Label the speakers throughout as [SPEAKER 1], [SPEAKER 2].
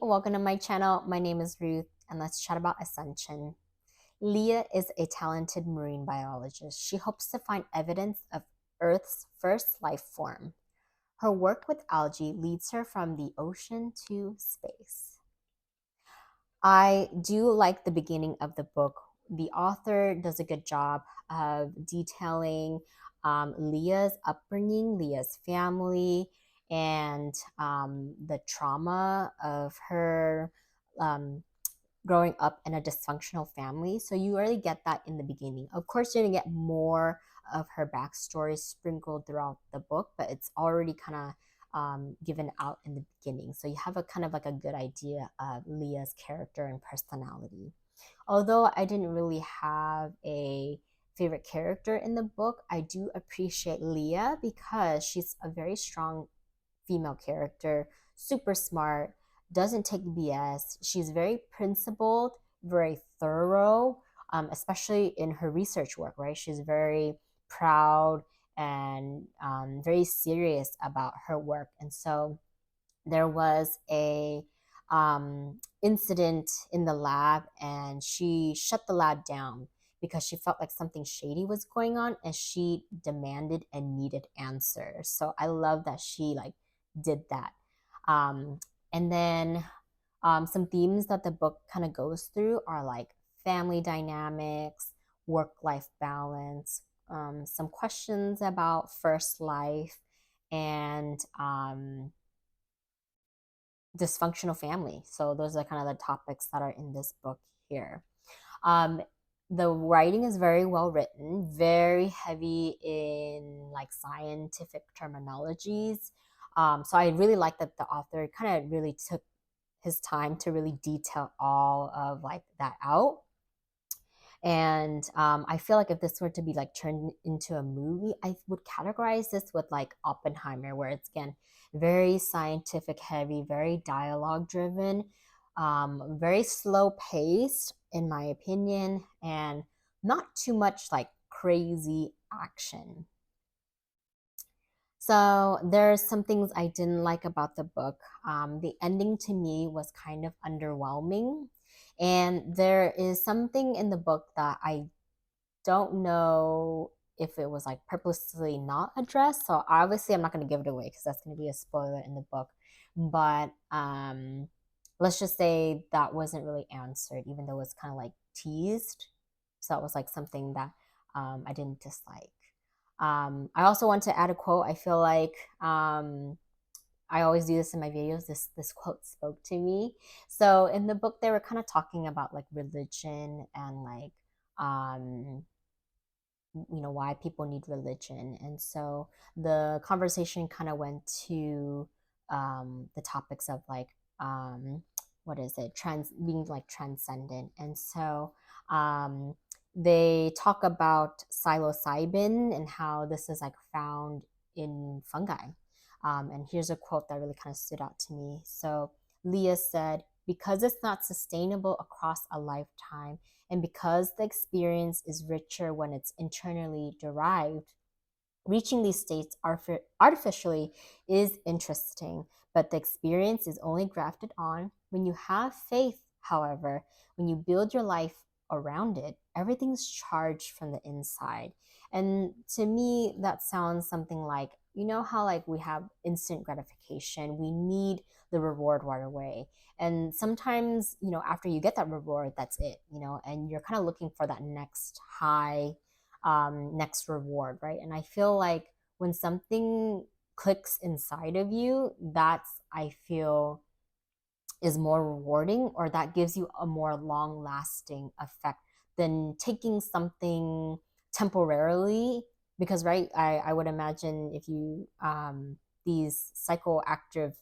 [SPEAKER 1] welcome to my channel. My name is Ruth, and let's chat about Ascension. Leah is a talented marine biologist. She hopes to find evidence of Earth's first life form. Her work with algae leads her from the ocean to space. I do like the beginning of the book. The author does a good job of detailing Leah's upbringing, Leah's family, and the trauma of her um, growing up in a dysfunctional family. So you already get that in the beginning. Of course, you're gonna get more of her backstory sprinkled throughout the book, but it's already kind of given out in the beginning. So you have a kind of like a good idea of Leah's character and personality. Although I didn't really have a favorite character in the book, I do appreciate Leah because she's a very strong female character, super smart, doesn't take BS. She's very principled, very thorough, especially in her research work, right? She's very proud and very serious about her work. And so there was a incident in the lab, and she shut the lab down because she felt like something shady was going on, and she demanded and needed answers. So I love that she like did that. And then some themes that the book kind of goes through are like family dynamics, work-life balance, some questions about first life, and dysfunctional family. So those are kind of the topics that are in this book here. Um, the writing is very well written, very heavy in like scientific terminologies. So I really like that the author kind of really took his time to really detail all of like that out. And I feel like if this were to be like turned into a movie, I would categorize this with like Oppenheimer, where it's again very scientific heavy, very dialogue driven, very slow paced, in my opinion, and not too much like crazy action. So there's some things I didn't like about the book. The ending to me was kind of underwhelming. And there is something in the book that I don't know if it was like purposely not addressed. So obviously I'm not going to give it away because that's going to be a spoiler in the book. But let's just say that wasn't really answered, even though it's kind of like teased. So that was like something that I didn't dislike. I also want to add a quote. I feel like I always do this in my videos. This quote spoke to me. So in the book, they were kind of talking about like religion and like why people need religion, and so the conversation kind of went to the topics of like what is it trans being like transcendent, and so um, they talk about psilocybin and how this is like found in fungi. And here's a quote that really kind of stood out to me. So Leah said, because it's not sustainable across a lifetime, and because the experience is richer when it's internally derived, reaching these states artificially is interesting, but the experience is only grafted on when you have faith. However, when you build your life around it, everything's charged from the inside. And to me, that sounds something like, you know how like we have instant gratification, we need the reward right away. And sometimes, after you get that reward, that's it, and you're kind of looking for that next high, next reward, right? And I feel like when something clicks inside of you, that's, I feel, is more rewarding, or that gives you a more long lasting effect than taking something temporarily. Because, right, I would imagine if you, these psychoactive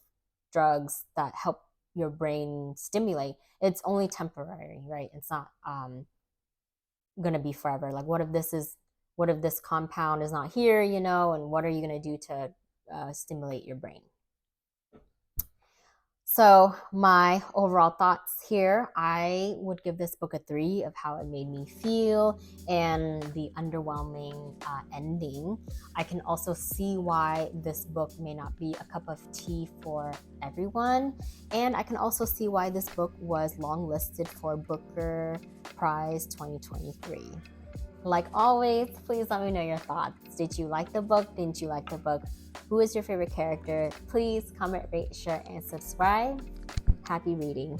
[SPEAKER 1] drugs that help your brain stimulate, it's only temporary, right? It's not going to be forever. Like, what if this compound is not here, and what are you going to do to stimulate your brain? So, my overall thoughts here, I would give this book a 3 of how it made me feel and the underwhelming ending. I can also see why this book may not be a cup of tea for everyone. And I can also see why this book was long listed for Booker Prize 2023. Like always, please let me know your thoughts. Did you like the book? Didn't you like the book? Who is your favorite character? Please comment, rate, share, and subscribe. Happy reading.